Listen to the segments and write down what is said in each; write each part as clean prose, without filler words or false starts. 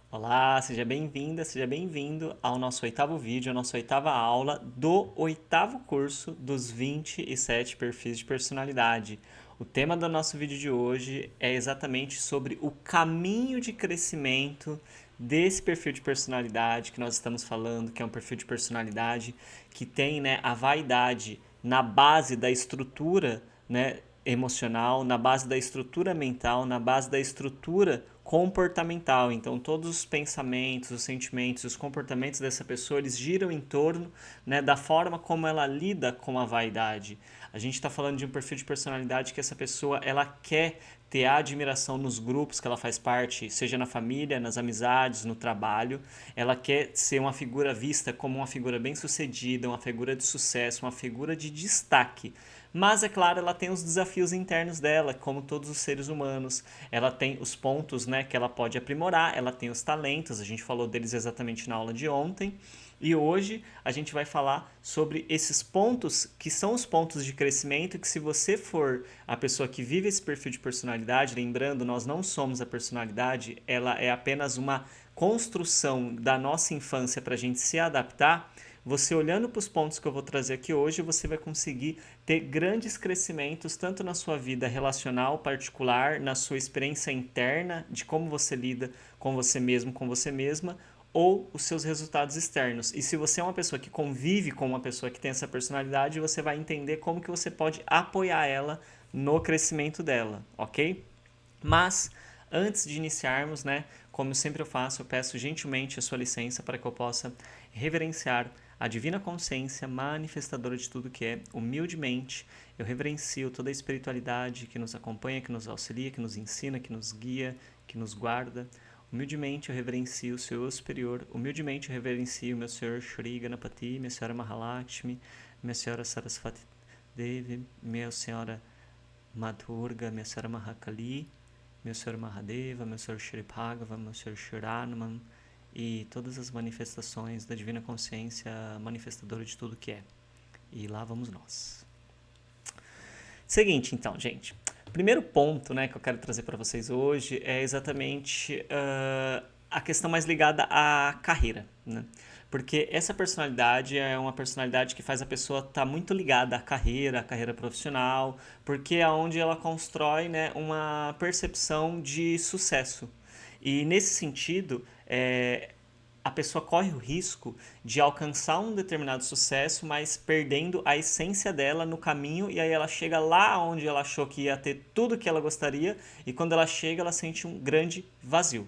Olá, seja bem-vinda, seja bem-vindo ao nosso oitavo vídeo, a nossa oitava aula do oitavo curso dos 27 perfis de personalidade. O tema do nosso vídeo de hoje é exatamente sobre o caminho de crescimento desse perfil de personalidade que nós estamos falando, que é um perfil de personalidade que tem, né, a vaidade na base da estrutura, né, emocional, na base da estrutura mental, na base da estrutura comportamental. Então, todos os pensamentos, os sentimentos, os comportamentos dessa pessoa, eles giram em torno, né, da forma como ela lida com a vaidade. A gente está falando de um perfil de personalidade que essa pessoa ela quer ter a admiração nos grupos que ela faz parte, seja na família, nas amizades, no trabalho. Ela quer ser uma figura vista como uma figura bem-sucedida, uma figura de sucesso, uma figura de destaque. Mas, é claro, ela tem os desafios internos dela, como todos os seres humanos. Ela tem os pontos, né, que ela pode aprimorar, ela tem os talentos, a gente falou deles exatamente na aula de ontem. E hoje a gente vai falar sobre esses pontos que são os pontos de crescimento que se você for a pessoa que vive esse perfil de personalidade, lembrando, nós não somos a personalidade, ela é apenas uma construção da nossa infância para a gente se adaptar. Você olhando para os pontos que eu vou trazer aqui hoje, você vai conseguir ter grandes crescimentos tanto na sua vida relacional particular, na sua experiência interna de como você lida com você mesmo, com você mesma, ou os seus resultados externos. E se você é uma pessoa que convive com uma pessoa que tem essa personalidade, você vai entender como que você pode apoiar ela no crescimento dela, ok? Mas antes de iniciarmos, né, como sempre eu faço, eu peço gentilmente a sua licença para que eu possa reverenciar a divina consciência manifestadora de tudo que é. Humildemente, eu reverencio toda a espiritualidade que nos acompanha, que nos auxilia, que nos ensina, que nos guia, que nos guarda. Humildemente eu reverencio o seu eu superior. Humildemente eu reverencio meu Senhor Shri Ganapati, minha Senhora Mahalakshmi, minha Senhora Saraswati Devi, minha Senhora Madhurga, minha Senhora Mahakali, meu Senhor Mahadeva, meu Senhor Shri Bhagavan, meu Senhor Shiranuman e todas as manifestações da Divina Consciência manifestadora de tudo que é. E lá vamos nós. Seguinte, então, gente. Primeiro ponto, né, que eu quero trazer para vocês hoje é exatamente a questão mais ligada à carreira, né? Porque essa personalidade é uma personalidade que faz a pessoa estar muito ligada à carreira profissional, porque é onde ela constrói, né, uma percepção de sucesso. E nesse sentido, a pessoa corre o risco de alcançar um determinado sucesso, mas perdendo a essência dela no caminho, e aí ela chega lá onde ela achou que ia ter tudo que ela gostaria, e quando ela chega, ela sente um grande vazio.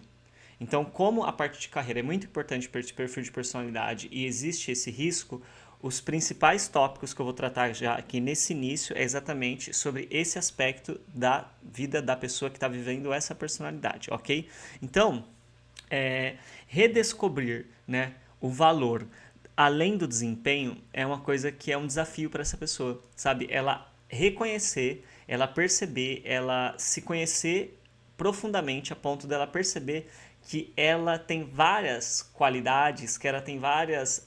Então, como a parte de carreira é muito importante para esse perfil de personalidade e existe esse risco, os principais tópicos que eu vou tratar já aqui nesse início é exatamente sobre esse aspecto da vida da pessoa que está vivendo essa personalidade, ok? Então, é, redescobrir, né, o valor além do desempenho é uma coisa que é um desafio para essa pessoa, sabe? Ela reconhecer, ela perceber, ela se conhecer profundamente a ponto dela perceber que ela tem várias qualidades, que ela tem várias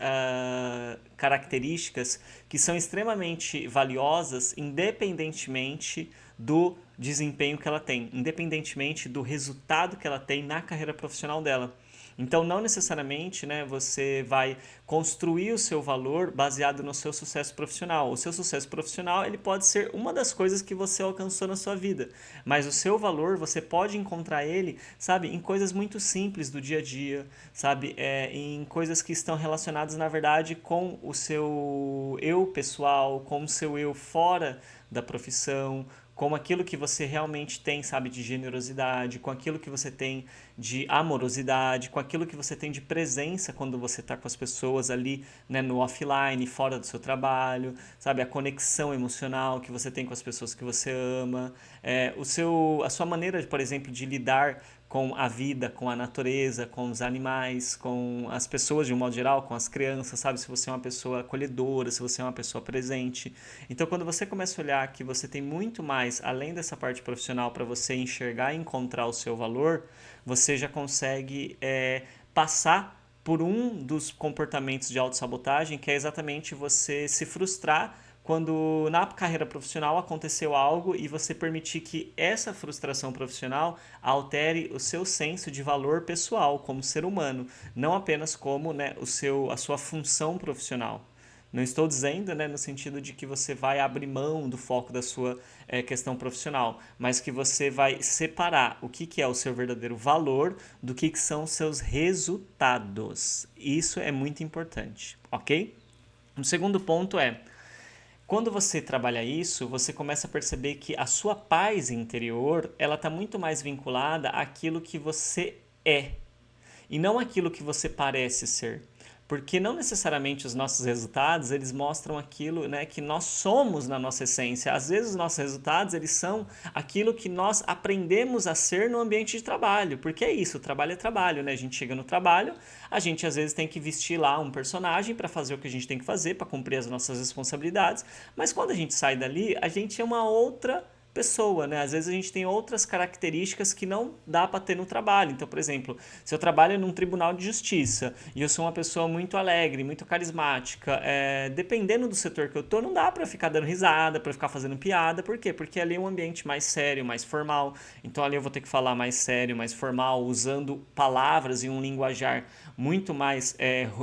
características que são extremamente valiosas, independentemente do desempenho que ela tem, independentemente do resultado que ela tem na carreira profissional dela. Então, não necessariamente, né, você vai construir o seu valor baseado no seu sucesso profissional. O seu sucesso profissional ele pode ser uma das coisas que você alcançou na sua vida, mas o seu valor você pode encontrar ele, sabe, em coisas muito simples do dia a dia, sabe, em coisas que estão relacionadas na verdade com o seu eu pessoal, com o seu eu fora da profissão, com aquilo que você realmente tem, sabe, de generosidade, com aquilo que você tem de amorosidade, com aquilo que você tem de presença quando você está com as pessoas ali, né, no offline, fora do seu trabalho, sabe, a conexão emocional que você tem com as pessoas que você ama, a sua maneira, por exemplo, de lidar com a vida, com a natureza, com os animais, com as pessoas de um modo geral, com as crianças, sabe? Se você é uma pessoa acolhedora, se você é uma pessoa presente. Então, quando você começa a olhar que você tem muito mais, além dessa parte profissional, para você enxergar e encontrar o seu valor, você já consegue passar por um dos comportamentos de autossabotagem, que é exatamente você se frustrar quando na carreira profissional aconteceu algo e você permitir que essa frustração profissional altere o seu senso de valor pessoal como ser humano, não apenas como, né, a sua função profissional. Não estou dizendo, né, no sentido de que você vai abrir mão do foco da sua questão profissional, mas que você vai separar o que é o seu verdadeiro valor do que são os seus resultados. Isso é muito importante, ok? O segundo ponto é, quando você trabalha isso, você começa a perceber que a sua paz interior, ela está muito mais vinculada àquilo que você é e não aquilo que você parece ser. Porque não necessariamente os nossos resultados, eles mostram aquilo, né, que nós somos na nossa essência. Às vezes os nossos resultados, eles são aquilo que nós aprendemos a ser no ambiente de trabalho. Porque é isso, o trabalho é trabalho, né? A gente chega no trabalho, a gente às vezes tem que vestir lá um personagem para fazer o que a gente tem que fazer, para cumprir as nossas responsabilidades. Mas quando a gente sai dali, a gente é uma outra pessoa, né? Às vezes a gente tem outras características que não dá para ter no trabalho. Então, por exemplo, se eu trabalho num tribunal de justiça e eu sou uma pessoa muito alegre, muito carismática, dependendo do setor que eu tô, não dá para ficar dando risada, para ficar fazendo piada. Por quê? Porque ali é um ambiente mais sério, mais formal. Então ali eu vou ter que falar mais sério, mais formal, usando palavras e um linguajar muito mais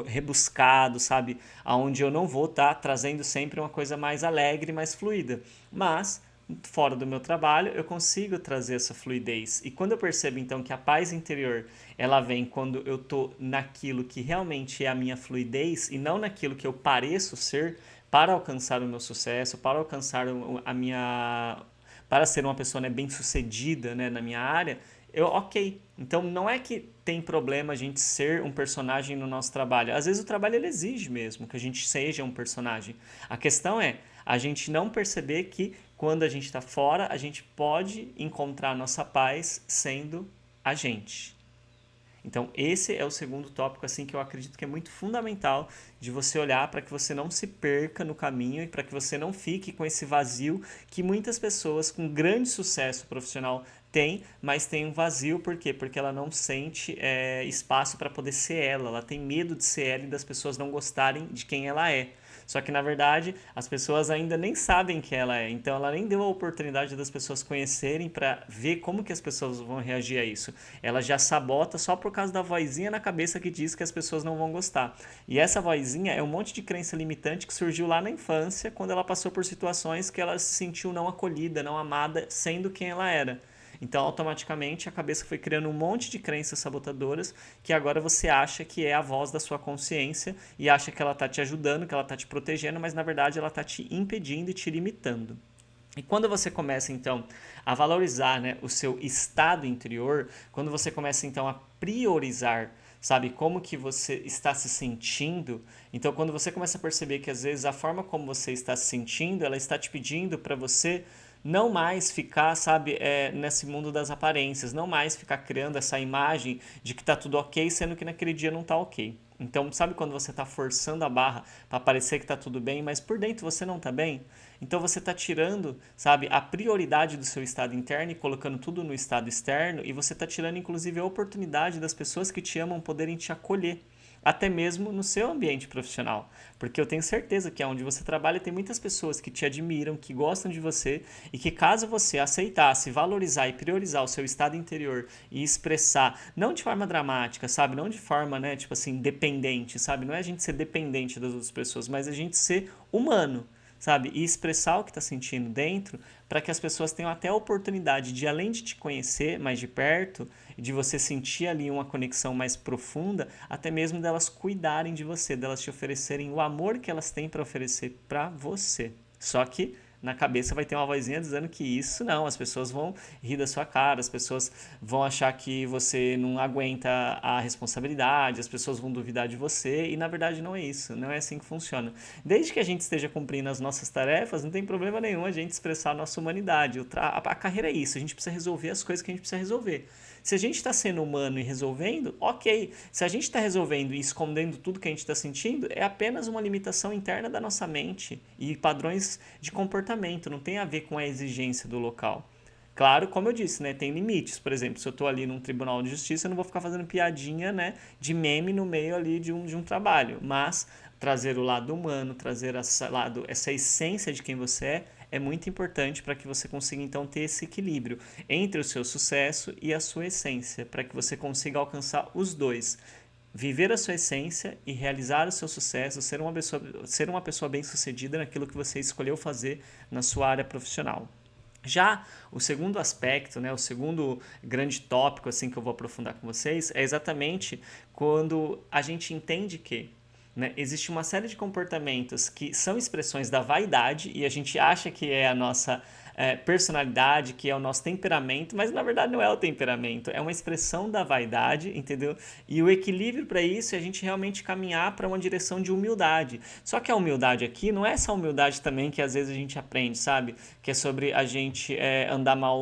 rebuscado, sabe? Aonde eu não vou estar trazendo sempre uma coisa mais alegre, mais fluida. Mas fora do meu trabalho, eu consigo trazer essa fluidez. E quando eu percebo então que a paz interior, ela vem quando eu tô naquilo que realmente é a minha fluidez e não naquilo que eu pareço ser para alcançar o meu sucesso, para alcançar a minha para ser uma pessoa, né, bem-sucedida, né, na minha área, ok. Então não é que tem problema a gente ser um personagem no nosso trabalho. Às vezes o trabalho ele exige mesmo que a gente seja um personagem. A questão é a gente não perceber que quando a gente está fora, a gente pode encontrar nossa paz sendo a gente. Então, esse é o segundo tópico assim que eu acredito que é muito fundamental de você olhar para que você não se perca no caminho e para que você não fique com esse vazio que muitas pessoas com grande sucesso profissional têm, mas tem um vazio, por quê? Porque ela não sente espaço para poder ser ela tem medo de ser ela e das pessoas não gostarem de quem ela é. Só que, na verdade, as pessoas ainda nem sabem quem ela é. Então, ela nem deu a oportunidade das pessoas conhecerem para ver como que as pessoas vão reagir a isso. Ela já sabota só por causa da vozinha na cabeça que diz que as pessoas não vão gostar. E essa vozinha é um monte de crença limitante que surgiu lá na infância, quando ela passou por situações que ela se sentiu não acolhida, não amada, sendo quem ela era. Então, automaticamente, a cabeça foi criando um monte de crenças sabotadoras que agora você acha que é a voz da sua consciência e acha que ela está te ajudando, que ela está te protegendo, mas na verdade ela está te impedindo e te limitando. E quando você começa, então, a valorizar, né, o seu estado interior, quando você começa, então, a priorizar, sabe, como que você está se sentindo, então, quando você começa a perceber que, às vezes, a forma como você está se sentindo, ela está te pedindo para você não mais ficar, sabe, nesse mundo das aparências, não mais ficar criando essa imagem de que tá tudo ok, sendo que naquele dia não tá ok. Então, sabe quando você está forçando a barra para parecer que está tudo bem, mas por dentro você não está bem? Então você está tirando, sabe, a prioridade do seu estado interno e colocando tudo no estado externo, e você está tirando, inclusive, a oportunidade das pessoas que te amam poderem te acolher, até mesmo no seu ambiente profissional. Porque eu tenho certeza que onde você trabalha tem muitas pessoas que te admiram, que gostam de você e que caso você aceitasse, valorizar e priorizar o seu estado interior e expressar, não de forma dramática, sabe? Não de forma, né, tipo assim, dependente, sabe? Não é a gente ser dependente das outras pessoas, mas a gente ser humano, sabe? E expressar o que está sentindo dentro para que as pessoas tenham até a oportunidade de, além de te conhecer mais de perto, de você sentir ali uma conexão mais profunda, até mesmo delas cuidarem de você, delas te oferecerem o amor que elas têm para oferecer para você. Só que na cabeça vai ter uma vozinha dizendo que isso não, as pessoas vão rir da sua cara, as pessoas vão achar que você não aguenta a responsabilidade, as pessoas vão duvidar de você, e na verdade não é isso, não é assim que funciona. Desde que a gente esteja cumprindo as nossas tarefas, não tem problema nenhum a gente expressar a nossa humanidade. A carreira é isso, a gente precisa resolver as coisas que a gente precisa resolver. Se a gente está sendo humano e resolvendo, ok. Se a gente está resolvendo e escondendo tudo que a gente está sentindo, é apenas uma limitação interna da nossa mente e padrões de comportamento, não tem a ver com a exigência do local. Claro, como eu disse, né, tem limites. Por exemplo, se eu estou ali num tribunal de justiça, eu não vou ficar fazendo piadinha, né, de meme no meio ali de um trabalho. Mas trazer o lado humano, trazer essa essência de quem você é muito importante para que você consiga então ter esse equilíbrio entre o seu sucesso e a sua essência, para que você consiga alcançar os dois. Viver a sua essência e realizar o seu sucesso, ser uma pessoa bem-sucedida naquilo que você escolheu fazer na sua área profissional. Já o segundo aspecto, né, o segundo grande tópico assim que eu vou aprofundar com vocês é exatamente quando a gente entende que, né, existe uma série de comportamentos que são expressões da vaidade e a gente acha que é a nossa personalidade, que é o nosso temperamento, mas na verdade não é o temperamento, é uma expressão da vaidade, entendeu? E o equilíbrio para isso é a gente realmente caminhar para uma direção de humildade. Só que a humildade aqui não é essa humildade também que às vezes a gente aprende, sabe? Que é sobre a gente andar mal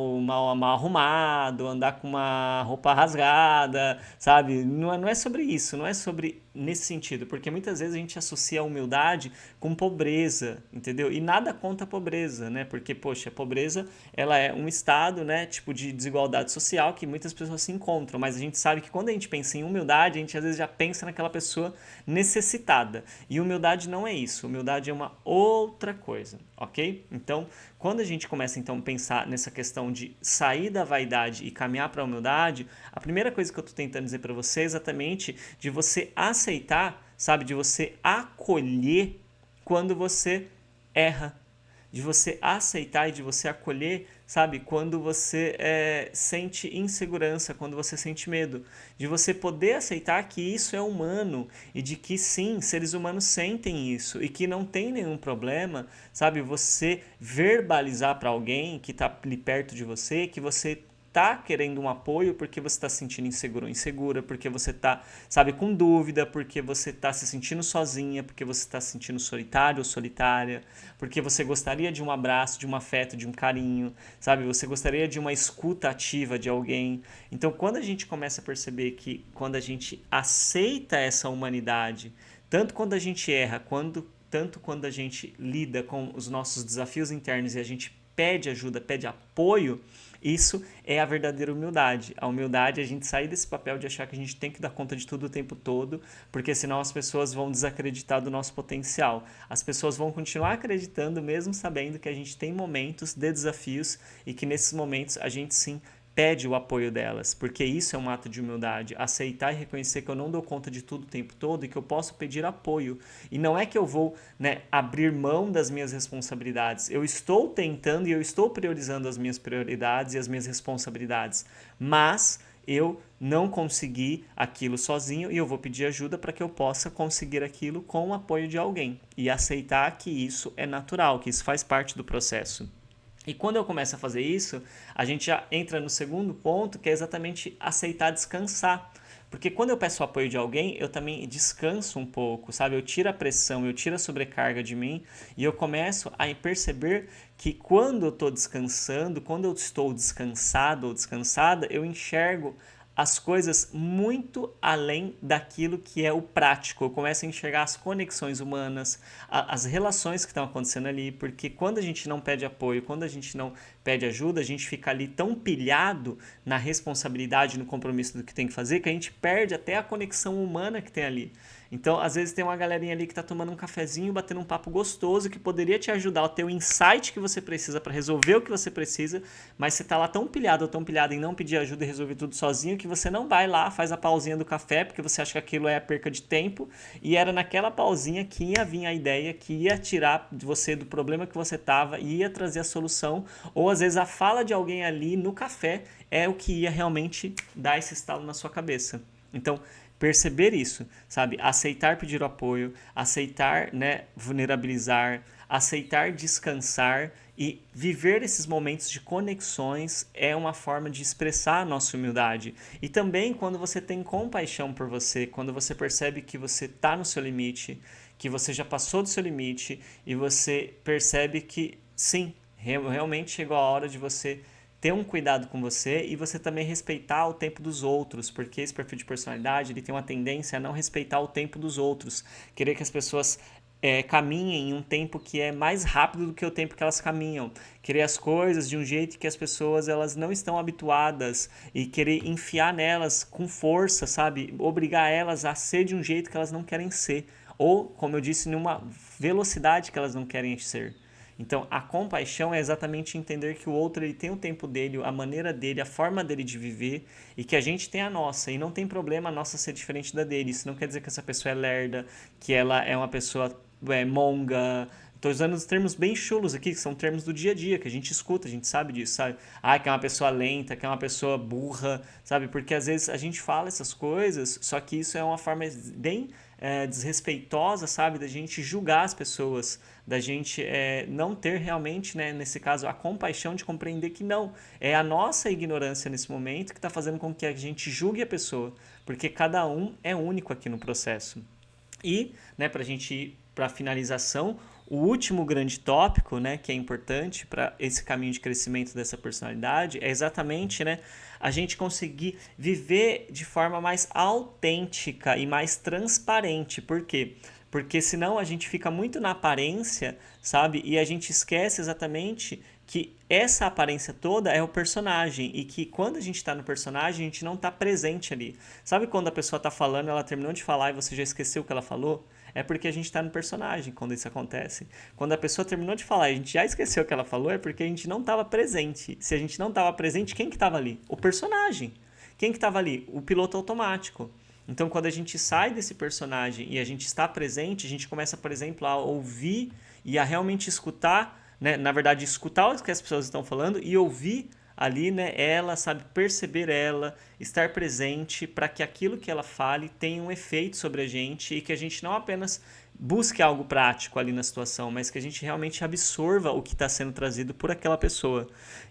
arrumado, andar com uma roupa rasgada, sabe? Não é sobre isso, não é sobre nesse sentido, porque muitas vezes a gente associa a humildade com pobreza, entendeu? E nada contra a pobreza, né? Porque, poxa, a pobreza, ela é um estado, né, tipo de desigualdade social que muitas pessoas se encontram, mas a gente sabe que quando a gente pensa em humildade, a gente às vezes já pensa naquela pessoa necessitada. E humildade não é isso, humildade é uma outra coisa, ok? Então, quando a gente começa então a pensar nessa questão de sair da vaidade e caminhar para a humildade, a primeira coisa que eu estou tentando dizer para você é exatamente de você aceitar, sabe, de você acolher quando você erra, de você aceitar e de você acolher, sabe, quando você sente insegurança, quando você sente medo, de você poder aceitar que isso é humano e de que sim, seres humanos sentem isso e que não tem nenhum problema, sabe, você verbalizar para alguém que está ali perto de você que você tá querendo um apoio porque você está se sentindo inseguro ou insegura, porque você tá, sabe, com dúvida, porque você tá se sentindo sozinha, porque você está se sentindo solitário ou solitária, porque você gostaria de um abraço, de um afeto, de um carinho, sabe? Você gostaria de uma escuta ativa de alguém. Então, quando a gente começa a perceber que quando a gente aceita essa humanidade, tanto quando a gente erra, tanto quando a gente lida com os nossos desafios internos e a gente pede ajuda, pede apoio, isso é a verdadeira humildade. A humildade é a gente sair desse papel de achar que a gente tem que dar conta de tudo o tempo todo, porque senão as pessoas vão desacreditar do nosso potencial. As pessoas vão continuar acreditando mesmo sabendo que a gente tem momentos de desafios e que nesses momentos a gente sim pede o apoio delas, porque isso é um ato de humildade, aceitar e reconhecer que eu não dou conta de tudo o tempo todo e que eu posso pedir apoio. E não é que eu vou, né, abrir mão das minhas responsabilidades. Eu estou tentando e eu estou priorizando as minhas prioridades e as minhas responsabilidades, mas eu não consegui aquilo sozinho e eu vou pedir ajuda para que eu possa conseguir aquilo com o apoio de alguém e aceitar que isso é natural, que isso faz parte do processo. E quando eu começo a fazer isso, a gente já entra no segundo ponto, que é exatamente aceitar descansar. Porque quando eu peço o apoio de alguém, eu também descanso um pouco, sabe? Eu tiro a pressão, eu tiro a sobrecarga de mim e eu começo a perceber que quando eu estou descansando, quando eu estou descansado ou descansada, eu enxergo as coisas muito além daquilo que é o prático. Eu começo a enxergar as conexões humanas, as relações que estão acontecendo ali, porque quando a gente não pede apoio, quando a gente não pede ajuda, a gente fica ali tão pilhado na responsabilidade, no compromisso do que tem que fazer, que a gente perde até a conexão humana que tem ali. Então, às vezes tem uma galerinha ali que está tomando um cafezinho, batendo um papo gostoso, que poderia te ajudar a ter o insight que você precisa para resolver o que você precisa, mas você está lá tão pilhado ou tão pilhado em não pedir ajuda e resolver tudo sozinho, que você não vai lá, faz a pausinha do café, porque você acha que aquilo é perca de tempo, e era naquela pausinha que ia vir a ideia, que ia tirar de você do problema que você estava e ia trazer a solução, ou às vezes a fala de alguém ali no café é o que ia realmente dar esse estalo na sua cabeça. Então, perceber isso, sabe? Aceitar pedir o apoio, aceitar, né, vulnerabilizar, aceitar descansar e viver esses momentos de conexões é uma forma de expressar a nossa humildade. E também quando você tem compaixão por você, quando você percebe que você está no seu limite, que você já passou do seu limite e você percebe que sim, realmente chegou a hora de você ter um cuidado com você e você também respeitar o tempo dos outros, porque esse perfil de personalidade ele tem uma tendência a não respeitar o tempo dos outros, querer que as pessoas caminhem em um tempo que é mais rápido do que o tempo que elas caminham. Querer as coisas de um jeito que as pessoas elas não estão habituadas e querer enfiar nelas com força, sabe? Obrigar elas a ser de um jeito que elas não querem ser. Ou, como eu disse, numa velocidade que elas não querem ser. Então, a compaixão é exatamente entender que o outro ele tem o tempo dele, a maneira dele, a forma dele de viver e que a gente tem a nossa. E não tem problema a nossa ser diferente da dele. Isso não quer dizer que essa pessoa é lerda, que ela é uma pessoa monga. Estou usando os termos bem chulos aqui, que são termos do dia a dia, que a gente escuta, a gente sabe disso, sabe? Ah, que é uma pessoa lenta, que é uma pessoa burra, sabe? Porque às vezes a gente fala essas coisas, só que isso é uma forma bem desrespeitosa, sabe? Da gente julgar as pessoas, da gente não ter realmente, né, nesse caso, a compaixão de compreender que não. É a nossa ignorância nesse momento que está fazendo com que a gente julgue a pessoa, porque cada um é único aqui no processo. E, né, para a gente ir para a finalização, o último grande tópico, né, que é importante para esse caminho de crescimento dessa personalidade é exatamente, né, a gente conseguir viver de forma mais autêntica e mais transparente. Por quê? Porque senão a gente fica muito na aparência, sabe? E a gente esquece exatamente que essa aparência toda é o personagem e que quando a gente está no personagem, a gente não está presente ali. Sabe quando a pessoa está falando, ela terminou de falar e você já esqueceu o que ela falou? É porque a gente está no personagem quando isso acontece. Quando a pessoa terminou de falar e a gente já esqueceu o que ela falou, é porque a gente não estava presente. Se a gente não estava presente, quem que estava ali? O personagem. Quem que estava ali? O piloto automático. Então, quando a gente sai desse personagem e a gente está presente, a gente começa, por exemplo, a ouvir e a realmente escutar, né? Na verdade, escutar o que as pessoas estão falando e ouvir ali, né, ela, sabe, perceber ela, estar presente para que aquilo que ela fale tenha um efeito sobre a gente e que a gente não apenas busque algo prático ali na situação, mas que a gente realmente absorva o que está sendo trazido por aquela pessoa.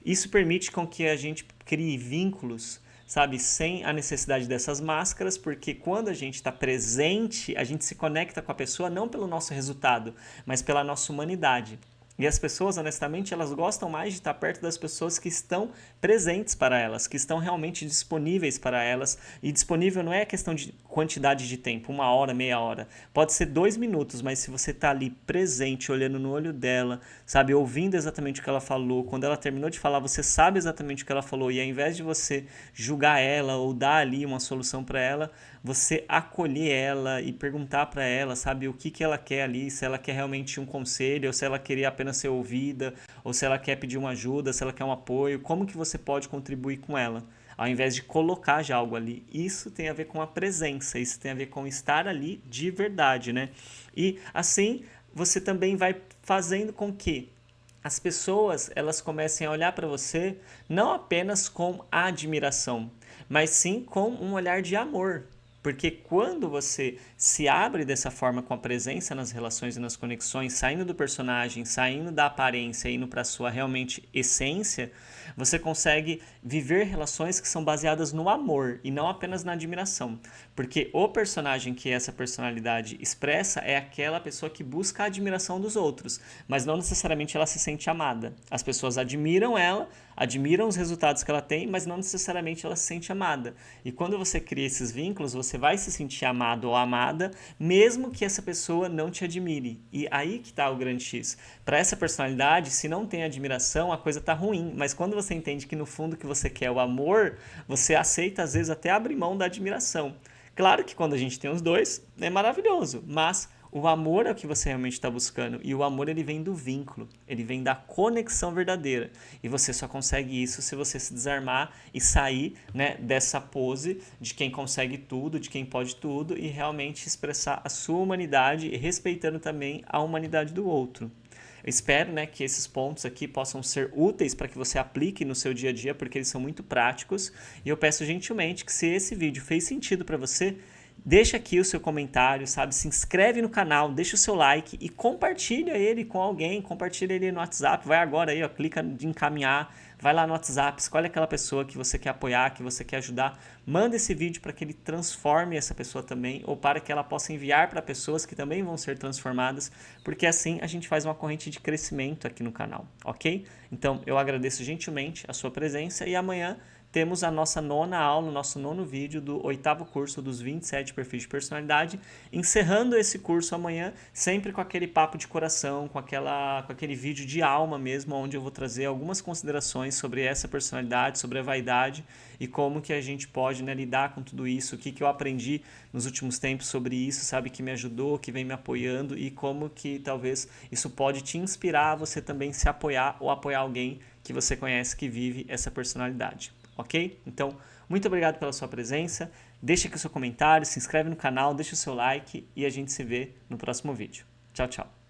Isso permite com que a gente crie vínculos, sabe, sem a necessidade dessas máscaras, porque quando a gente está presente, a gente se conecta com a pessoa não pelo nosso resultado, mas pela nossa humanidade. E as pessoas, honestamente, elas gostam mais de estar perto das pessoas que estão presentes para elas, que estão realmente disponíveis para elas. E disponível não é questão de quantidade de tempo, 1 hora, meia hora. Pode ser 2 minutos, mas se você está ali presente, olhando no olho dela, sabe, ouvindo exatamente o que ela falou, quando ela terminou de falar, você sabe exatamente o que ela falou. E ao invés de você julgar ela ou dar ali uma solução para ela, você acolher ela e perguntar para ela, sabe, o que que ela quer ali, se ela quer realmente um conselho, ou se ela queria apenas ser ouvida, ou se ela quer pedir uma ajuda, se ela quer um apoio, como que você pode contribuir com ela, ao invés de colocar já algo ali. Isso tem a ver com a presença, isso tem a ver com estar ali de verdade, né? E assim, você também vai fazendo com que as pessoas elas comecem a olhar para você não apenas com admiração, mas sim com um olhar de amor. Porque quando você se abre dessa forma com a presença nas relações e nas conexões, saindo do personagem, saindo da aparência, indo para a sua realmente essência, você consegue viver relações que são baseadas no amor e não apenas na admiração. Porque o personagem que essa personalidade expressa é aquela pessoa que busca a admiração dos outros, mas não necessariamente ela se sente amada. As pessoas admiram ela, admiram os resultados que ela tem, mas não necessariamente ela se sente amada. E quando você cria esses vínculos, você vai se sentir amado ou amada, mesmo que essa pessoa não te admire. E aí que está o grande X. Para essa personalidade, se não tem admiração, a coisa tá ruim. Mas quando você entende que no fundo o que você quer é o amor, você aceita às vezes até abrir mão da admiração. Claro que quando a gente tem os dois, é maravilhoso, mas o amor é o que você realmente está buscando. E o amor ele vem do vínculo, ele vem da conexão verdadeira. E você só consegue isso se você se desarmar e sair, né, dessa pose de quem consegue tudo, de quem pode tudo e realmente expressar a sua humanidade e respeitando também a humanidade do outro. Eu espero, né, que esses pontos aqui possam ser úteis para que você aplique no seu dia a dia, porque eles são muito práticos. E eu peço gentilmente que se esse vídeo fez sentido para você, deixa aqui o seu comentário, sabe? Se inscreve no canal, deixa o seu like e compartilha ele com alguém, compartilha ele no WhatsApp, vai agora aí, ó, clica de encaminhar, vai lá no WhatsApp, escolhe aquela pessoa que você quer apoiar, que você quer ajudar, manda esse vídeo para que ele transforme essa pessoa também, ou para que ela possa enviar para pessoas que também vão ser transformadas, porque assim a gente faz uma corrente de crescimento aqui no canal, ok? Então eu agradeço gentilmente a sua presença e amanhã temos a nossa nona aula, o nosso nono vídeo do 8º curso dos 27 perfis de personalidade, encerrando esse curso amanhã, sempre com aquele papo de coração, com aquele vídeo de alma mesmo, onde eu vou trazer algumas considerações sobre essa personalidade, sobre a vaidade e como que a gente pode, né, lidar com tudo isso, o que eu aprendi nos últimos tempos sobre isso, sabe, que me ajudou, que vem me apoiando e como que talvez isso pode te inspirar a você também se apoiar ou apoiar alguém que você conhece que vive essa personalidade, ok? Então, muito obrigado pela sua presença, deixa aqui o seu comentário, se inscreve no canal, deixa o seu like e a gente se vê no próximo vídeo. Tchau, tchau!